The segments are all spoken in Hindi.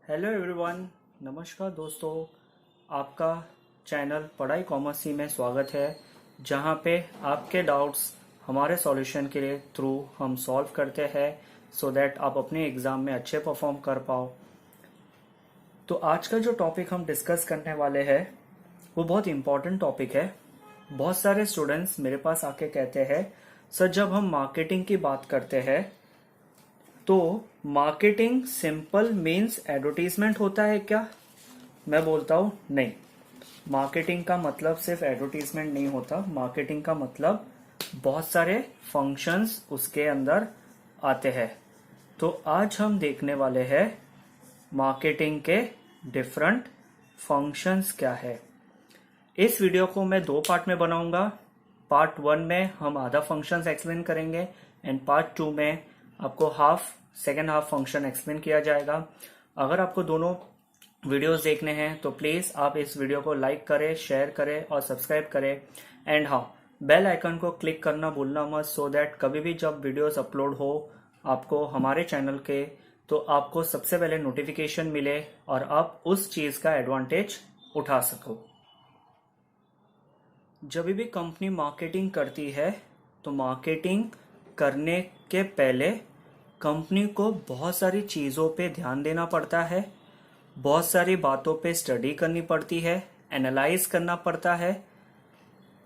Hello everyone. नमस्कार दोस्तों, आपका चैनल पढ़ाई कॉमर्स में स्वागत है, जहां पे आपके डाउट्स हमारे सॉल्यूशन के लिए थ्रू हम सॉल्व करते हैं सो दैट आप अपने एग्ज़ाम में अच्छे परफॉर्म कर पाओ। तो आज का जो टॉपिक हम डिस्कस करने वाले हैं वो बहुत इम्पोर्टेंट टॉपिक है। बहुत सारे स्टूडेंट्स मेरे पास आके कहते हैं, सर जब हम मार्केटिंग की बात करते हैं तो मार्केटिंग सिंपल मीन्स एडवर्टीजमेंट होता है क्या? मैं बोलता हूं नहीं। मार्केटिंग का मतलब सिर्फ एडवर्टीजमेंट नहीं होता। मार्केटिंग का मतलब बहुत सारे फंक्शंस उसके अंदर आते हैं। तो आज हम देखने वाले हैं मार्केटिंग के डिफरेंट फंक्शंस क्या है। इस वीडियो को मैं दो पार्ट में बनाऊंगा। पार्ट 1 में हम आधा फंक्शंस एक्सप्लेन करेंगे एंड पार्ट 2 में आपको सेकेंड हाफ फंक्शन एक्सप्लेन किया जाएगा। अगर आपको दोनों वीडियोस देखने हैं तो प्लीज आप इस वीडियो को लाइक करें, शेयर करें और सब्सक्राइब करें। एंड हाँ, बेल आइकन को क्लिक करना भूलना मत, सो दैट कभी भी जब वीडियोस अपलोड हो आपको हमारे चैनल के, तो आपको सबसे पहले नोटिफिकेशन मिले और आप उस चीज का एडवांटेज उठा सको। जब भी कंपनी मार्केटिंग करती है तो मार्केटिंग करने के पहले कंपनी को बहुत सारी चीज़ों पे ध्यान देना पड़ता है, बहुत सारी बातों पे स्टडी करनी पड़ती है, एनालाइज करना पड़ता है।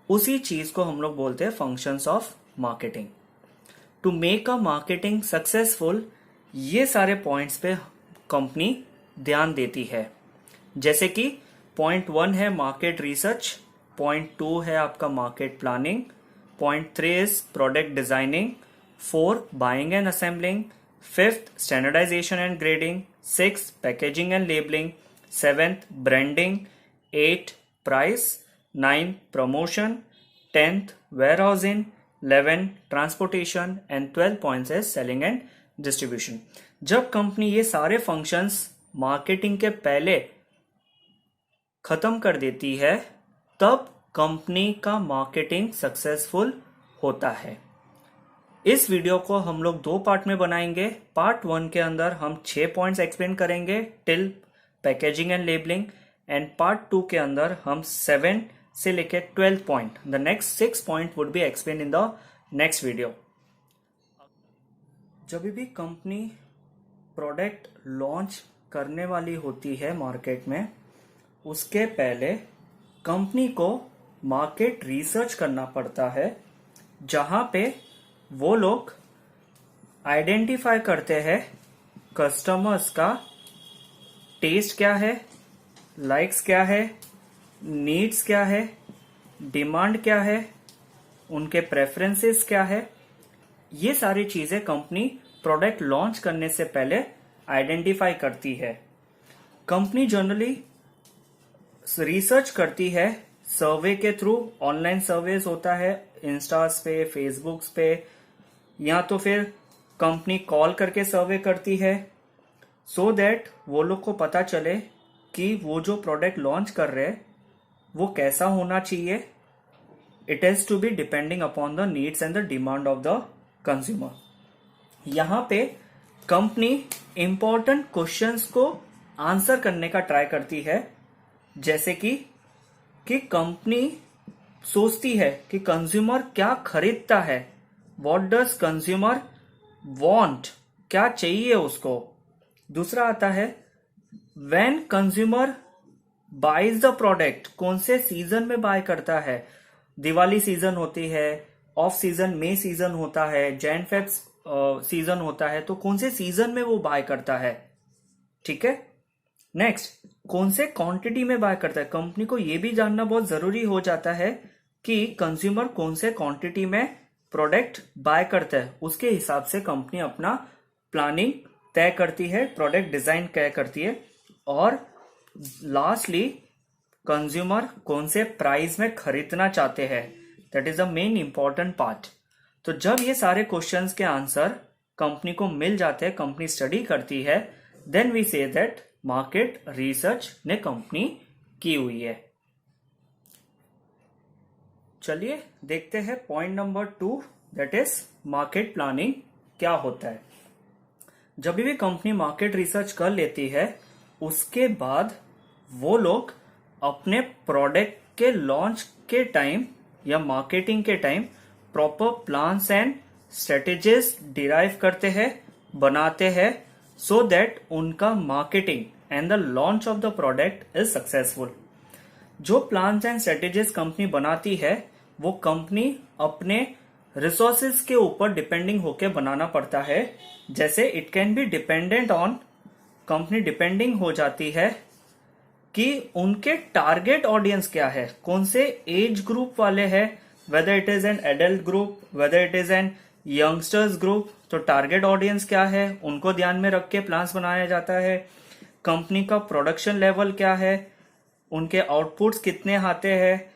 उसी चीज़ को हम लोग बोलते हैं functions of marketing. To make a marketing successful, ये सारे पॉइंट्स पे कंपनी ध्यान देती है। जैसे कि पॉइंट 1 है मार्केट रिसर्च, पॉइंट 2 है आपका market planning, point 3 is product designing, 4 buying and assembling, 5th standardisation and grading, 6 packaging and labelling, 7th branding, 8 price, 9 promotion, 10th warehousing, 11 transportation and 12 points है सेलिंग एंड डिस्ट्रीब्यूशन। जब कंपनी ये सारे फंक्शंस मार्केटिंग के पहले खत्म कर देती है तब कंपनी का मार्केटिंग सक्सेसफुल होता है। इस वीडियो को हम लोग दो पार्ट में बनाएंगे। पार्ट 1 के अंदर हम 6 पॉइंट्स एक्सप्लेन करेंगे till packaging and labelling, and part 2 के अंदर हम 7 से लेके 12 point, the next 6 point would be explain in the next video. जब भी कंपनी प्रोडक्ट लॉन्च करने वाली होती है मार्केट में, उसके पहले कंपनी को मार्केट रिसर्च करना पड़ता है, जहां पे वो लोग आइडेंटिफाई करते हैं कस्टमर्स का टेस्ट क्या है, लाइक्स क्या है, नीड्स क्या है, डिमांड क्या है, उनके प्रेफरेंसेस क्या है। ये सारी चीजें कंपनी प्रोडक्ट लॉन्च करने से पहले आइडेंटिफाई करती है। कंपनी जनरली रिसर्च करती है सर्वे के थ्रू। ऑनलाइन सर्वेस होता है इंस्टास पे, फेसबुक्स पे, या तो फिर कंपनी कॉल करके सर्वे करती है, सो दैट वो लोग को पता चले कि वो जो प्रोडक्ट लॉन्च कर रहे हैं वो कैसा होना चाहिए। It has to be depending upon the needs and the demand of the consumer. यहां पे कंपनी इंपॉर्टेंट क्वेश्चंस को आंसर करने का ट्राई करती है, जैसे कि कंपनी सोचती है कि कंज्यूमर क्या खरीदता है, व्हाट डज कंज्यूमर वांट, क्या चाहिए उसको। दूसरा आता है when consumer buys the product, कौन से सीजन में बाय करता है। दिवाली सीजन होती है, ऑफ सीजन मई सीजन होता है, जैन फेब सीजन होता है, तो कौन से सीजन में वो बाय करता है। ठीक है। नेक्स्ट, कौन से क्वांटिटी में बाय करता है। कंपनी को यह भी जानना बहुत जरूरी हो जाता है कि कंज्यूमर कौन से क्वांटिटी में प्रोडक्ट बाय करता है। उसके हिसाब से कंपनी अपना प्लानिंग तय करती है, प्रोडक्ट डिजाइन तय करती है। और लास्टली, कंज्यूमर कौन से प्राइस में खरीदना चाहते हैं, that is the main important part. तो जब ये सारे क्वेश्चंस के आंसर कंपनी को मिल जाते हैं, कंपनी स्टडी करती है, then we say that market research ने कंपनी की हुई है। चलिए देखते हैं point number 2, that is market planning क्या होता है। जब भी कंपनी मार्केट रिसर्च कर लेती है उसके बाद वो लोग अपने प्रोडक्ट के लॉन्च के टाइम या मार्केटिंग के time proper plans and strategies derive करते हैं, बनाते हैं, सो दैट उनका marketing and the launch of the product is successful. जो प्लान्स एंड स्ट्रेटेजीज कंपनी बनाती है वो कंपनी अपने रिसोर्सेज के ऊपर डिपेंडिंग होके बनाना पड़ता है। जैसे it can be dependent on, company depending हो जाती है कि उनके टारगेट ऑडियंस क्या है, कौन से एज ग्रुप वाले हैं, whether it is an adult group, whether it is an youngsters group. तो टारगेट ऑडियंस क्या है उनको ध्यान में रख के प्लान्स बनाया जाता है। कंपनी का प्रोडक्शन लेवल क्या है, उनके आउटपुट्स कितने आते हैं,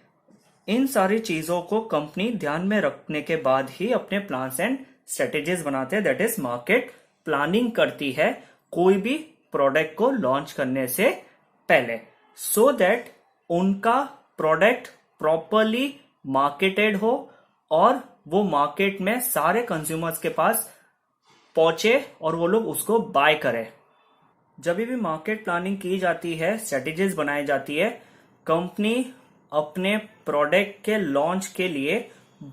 इन सारी चीजों को कंपनी ध्यान में रखने के बाद ही अपने प्लान्स एंड स्ट्रेटेजीज बनाते हैं। दैट इज मार्केट प्लानिंग करती है कोई भी प्रोडक्ट को लॉन्च करने से पहले, सो दैट उनका प्रोडक्ट प्रॉपरली मार्केटेड हो और वो मार्केट में सारे कंज्यूमर्स के पास पहुंचे और वो लोग उसको बाय करें। जब भी मार्केट प्लानिंग की जाती है, स्ट्रेटेजीज बनाई जाती है, कंपनी अपने प्रोडक्ट के लॉन्च के लिए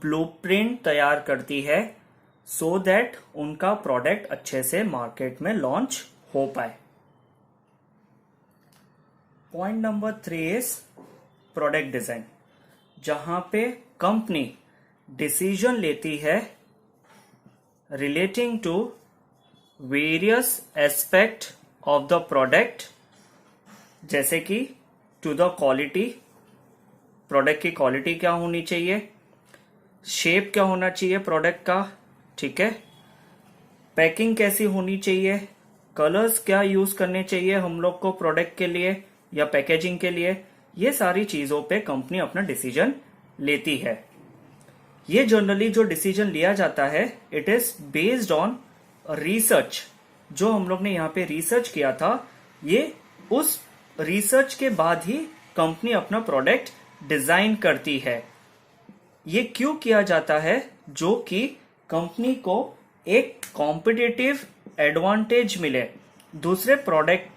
ब्लूप्रिंट तैयार करती है सो दैट उनका प्रोडक्ट अच्छे से मार्केट में लॉन्च हो पाए। Point number 3 is product design, जहां पे कंपनी डिसीजन लेती है relating to various aspect of the product, जैसे कि टू द क्वालिटी, प्रोडक्ट की क्वालिटी क्या होनी चाहिए, शेप क्या होना चाहिए प्रोडक्ट का, ठीक है, पैकिंग कैसी होनी चाहिए, कलर्स क्या यूज करने चाहिए हम लोग को प्रोडक्ट के लिए या पैकेजिंग के लिए। ये सारी चीजों पे कंपनी अपना डिसीजन लेती है। ये जनरली जो डिसीजन लिया जाता है it is based on research. जो हम लोग ने यहाँ पे रिसर्च किया था, ये उस रिसर्च के बाद ही कंपनी अपना प्रोडक्ट डिजाइन करती है। ये क्यों किया जाता है, जो कि कंपनी को एक कॉम्पिटिटिव एडवांटेज मिले। दूसरे प्रोडक्ट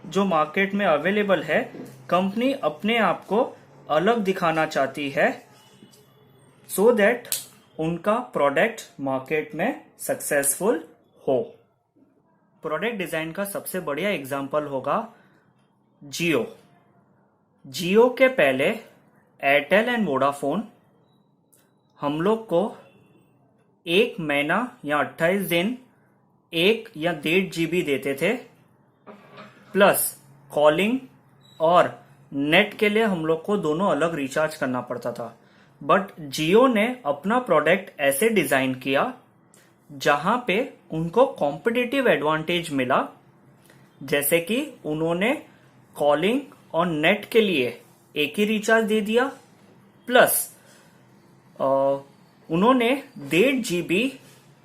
जो मार्केट में अवेलेबल है, कंपनी अपने आप को अलग दिखाना चाहती है सो दैट उनका प्रोडक्ट मार्केट में सक्सेसफुल हो। प्रोडक्ट डिजाइन का सबसे बढ़िया एग्जांपल होगा जियो। जियो के पहले एयरटेल एंड वोडाफोन हम लोग को 1 महीना या 28 दिन 1 या 1.5 GB देते थे, प्लस कॉलिंग और नेट के लिए हम लोग को दोनों अलग रिचार्ज करना पड़ता था। बट जियो ने अपना प्रोडक्ट ऐसे डिजाइन किया जहां पे उनको कॉम्पिटिटिव एडवांटेज मिला, जैसे कि उन्होंने कॉलिंग और नेट के लिए एक ही रिचार्ज दे दिया, प्लस उन्होंने 1.5 GB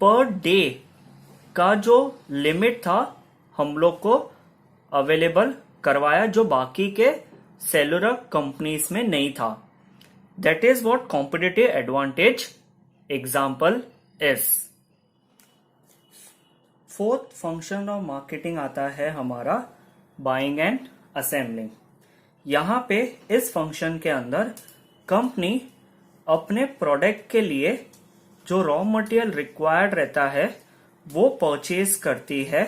पर डे का जो लिमिट था हम लोग को अवेलेबल करवाया, जो बाकी के सेलुलर कंपनीज में नहीं था। That is what competitive advantage example is. Fourth function of marketing आता है हमारा बाइंग एंड असेंबलिंग। यहां पे इस फंक्शन के अंदर कंपनी अपने प्रोडक्ट के लिए जो रॉ मटेरियल रिक्वायर्ड रहता है वो परचेज करती है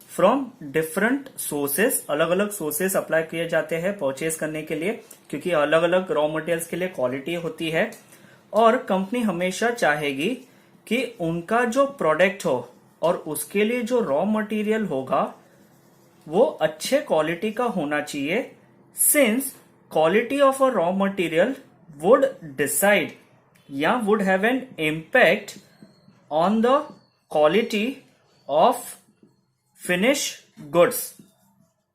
फ्रॉम डिफरेंट सोर्सेस। अलग अलग सोर्सेस अप्लाई किए जाते हैं परचेज करने के लिए, क्योंकि अलग अलग रॉ मटेरियल्स के लिए क्वालिटी होती है। और कंपनी हमेशा चाहेगी कि उनका जो प्रोडक्ट हो और उसके लिए जो रॉ मटेरियल होगा वो अच्छे क्वालिटी का होना चाहिए, since quality of a raw material would decide या would have an impact on the quality of finish goods.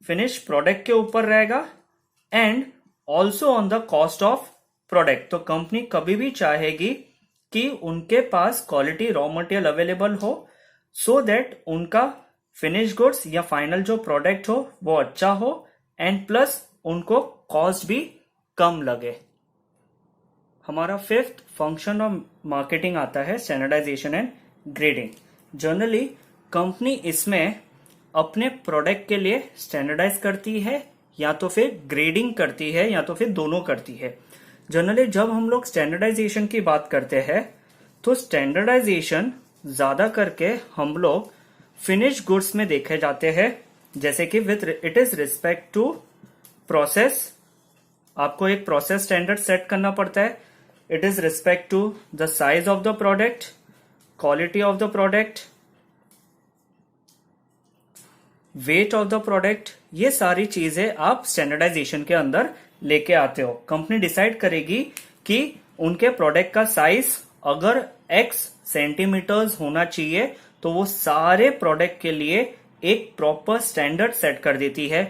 Finish product के ऊपर रहेगा and also on the cost of product. तो कंपनी कभी भी चाहेगी कि उनके पास क्वालिटी रॉ मटेरियल अवेलेबल हो सो दैट उनका फिनिश गुड्स या फाइनल जो प्रोडक्ट हो वो अच्छा हो एंड प्लस उनको कॉस्ट भी कम लगे। हमारा फिफ्थ फंक्शन ऑफ मार्केटिंग आता है standardisation and grading. Generally company इसमें अपने प्रोडक्ट के लिए स्टैंडर्डाइज करती है या तो फिर ग्रेडिंग करती है या तो फिर दोनों करती है। जनरली जब हम लोग स्टैंडर्डाइजेशन की बात करते हैं तो स्टैंडर्डाइजेशन ज्यादा करके हम लोग फिनिश गुड्स में देखे जाते हैं, जैसे कि with it is respect to process. आपको एक प्रोसेस स्टैंडर्ड सेट करना पड़ता है। It is respect to the size of the product, quality of the product, weight of the product. ये सारी चीजें आप स्टैंडर्डाइजेशन के अंदर लेके आते हो। कंपनी डिसाइड करेगी कि उनके प्रोडक्ट का साइज अगर x सेंटीमीटर्स होना चाहिए तो वो सारे प्रोडक्ट के लिए एक प्रॉपर स्टैंडर्ड सेट कर देती है।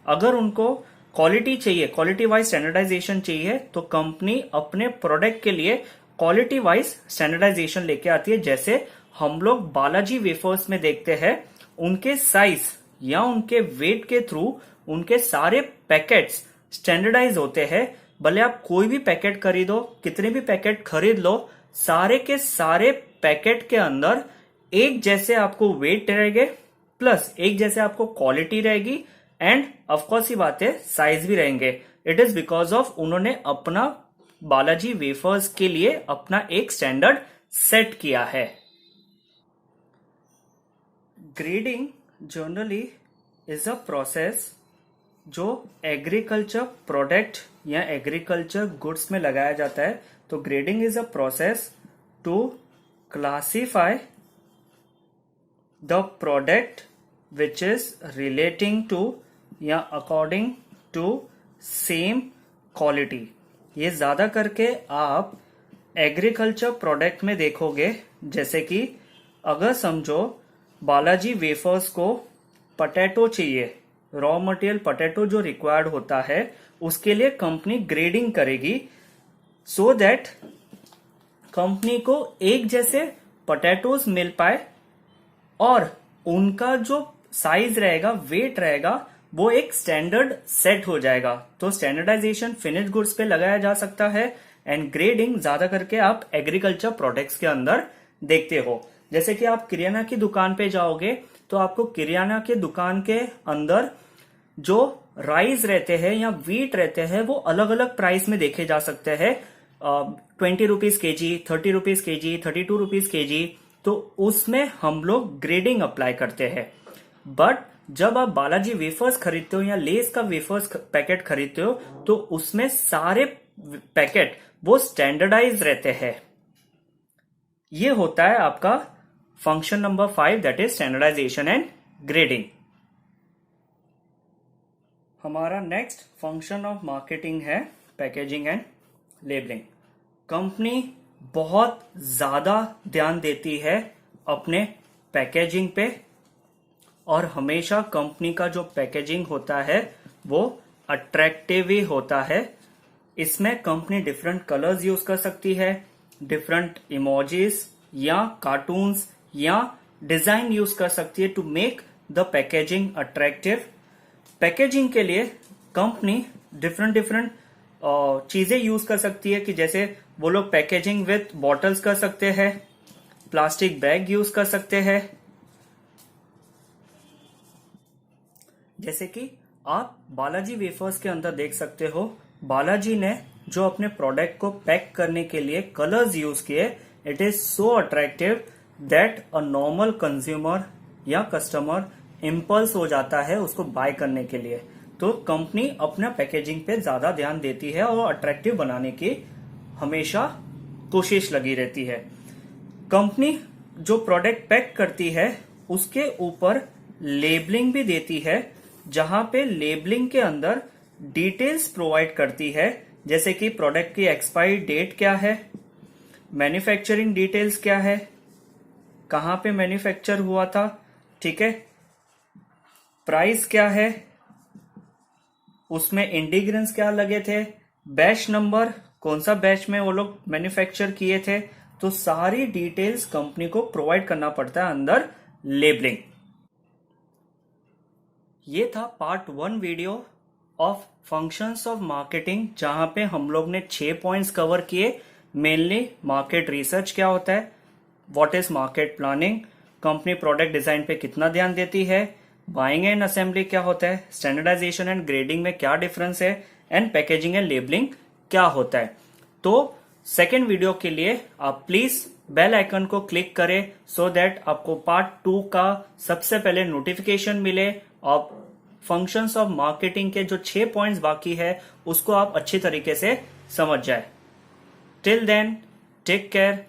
अगर उनको क्वालिटी चाहिए, क्वालिटी वाइज स्टैंडर्डाइजेशन चाहिए, तो कंपनी अपने प्रोडक्ट के लिए क्वालिटी वाइज स्टैंडर्डाइजेशन लेके आती है। जैसे हम लोग बालाजी वेफर्स में देखते हैं, उनके साइज या उनके वेट के थ्रू उनके सारे पैकेट्स स्टैंडर्डाइज होते हैं। भले आप कोई भी पैकेट खरीदो, कितने भी पैकेट खरीद लो, सारे के सारे पैकेट के अंदर एक जैसे आपको वेट रहेंगे, प्लस एक जैसे आपको क्वालिटी रहेगी, एंड ऑफकोर्स ही बात है साइज भी रहेंगे। इट इज बिकॉज ऑफ उन्होंने अपना बालाजी वेफर्स के लिए अपना एक स्टैंडर्ड सेट किया है। Grading generally is a process जो एग्रीकल्चर प्रोडक्ट या एग्रीकल्चर गुड्स में लगाया जाता है। तो grading is a process to classify the product which is relating to या अकॉर्डिंग टू सेम क्वालिटी। ये ज्यादा करके आप एग्रीकल्चर प्रोडक्ट में देखोगे। जैसे कि अगर समझो बालाजी वेफर्स को पोटैटो चाहिए, रॉ मटेरियल पोटैटो जो रिक्वायर्ड होता है, उसके लिए कंपनी ग्रेडिंग करेगी सो दैट कंपनी को एक जैसे पोटैटोज मिल पाए और उनका जो साइज रहेगा, वेट रहेगा, वो एक स्टैंडर्ड सेट हो जाएगा। तो स्टैंडर्डाइजेशन फिनिश गुड्स पे लगाया जा सकता है एंड ग्रेडिंग ज्यादा करके आप एग्रीकल्चर प्रोडक्ट्स के अंदर देखते हो। जैसे कि आप किराना की दुकान पे जाओगे तो आपको किराना के दुकान के अंदर जो राइस रहते हैं या वीट रहते हैं वो अलग अलग प्राइस में देखे जा सकते हैं। 20 रुपीज के जी, 30 रुपीज के जी, 32 रुपीज के जी। तो उसमें हम लोग ग्रेडिंग अप्लाई करते हैं। बट जब आप बालाजी वेफर्स खरीदते हो या लेस का वेफर्स पैकेट खरीदते हो तो उसमें सारे पैकेट वो स्टैंडर्डाइज रहते हैं। ये होता है आपका function number 5, that is standardisation and grading. हमारा नेक्स्ट फंक्शन ऑफ मार्केटिंग है पैकेजिंग एंड लेबलिंग। कंपनी बहुत ज्यादा ध्यान देती है अपने पैकेजिंग पे और हमेशा कंपनी का जो पैकेजिंग होता है वो अट्रैक्टिव ही होता है। इसमें कंपनी डिफरेंट कलर्स यूज कर सकती है, डिफरेंट इमोजीज या कार्टून्स या डिजाइन यूज कर सकती है to make the packaging attractive. Packaging के लिए कंपनी डिफरेंट चीजें यूज कर सकती है कि जैसे वो लोग पैकेजिंग विथ बॉटल्स कर सकते हैं, प्लास्टिक बैग यूज कर सकते हैं। जैसे कि आप बालाजी वेफर्स के अंदर देख सकते हो, बालाजी ने जो अपने प्रोडक्ट को पैक करने के लिए कलर्स यूज किए, it is so attractive that a normal consumer या कस्टमर इम्पल्स हो जाता है उसको बाय करने के लिए। तो कंपनी अपना पैकेजिंग पे ज्यादा ध्यान देती है और अट्रैक्टिव बनाने की हमेशा कोशिश लगी रहती है। कंपनी जो प्रोडक्ट पैक करती है उसके ऊपर लेबलिंग भी देती है, जहां पे लेबलिंग के अंदर डिटेल्स प्रोवाइड करती है, जैसे कि प्रोडक्ट की एक्सपायरी डेट क्या है, मैन्युफैक्चरिंग डिटेल्स क्या है, कहां पे मैन्युफैक्चर हुआ था, ठीक है, प्राइस क्या है, उसमें इंडिग्रेंस क्या लगे थे, बैच नंबर, कौन सा बैच में वो लोग मैन्युफैक्चर किए थे। तो सारी डिटेल्स कंपनी को प्रोवाइड करना पड़ता है अंदर लेबलिंग। ये था part 1 video of functions of marketing, जहां पे हम लोग ने 6 पॉइंट्स कवर किए। मेनली मार्केट रिसर्च क्या होता है, what is market planning, company product design पे कितना ध्यान देती है, बाइंग एंड असेंबली क्या होता है, स्टैंडर्डाइजेशन एंड ग्रेडिंग में क्या डिफरेंस है, एंड पैकेजिंग एंड लेबलिंग क्या होता है। तो सेकेंड वीडियो के लिए आप प्लीज बेल आइकन को क्लिक करें सो दैट आपको पार्ट 2 का सबसे पहले नोटिफिकेशन मिले और फंक्शंस ऑफ मार्केटिंग के जो 6 पॉइंट्स बाकी है उसको आप अच्छी तरीके से समझ जाए। Till then take care.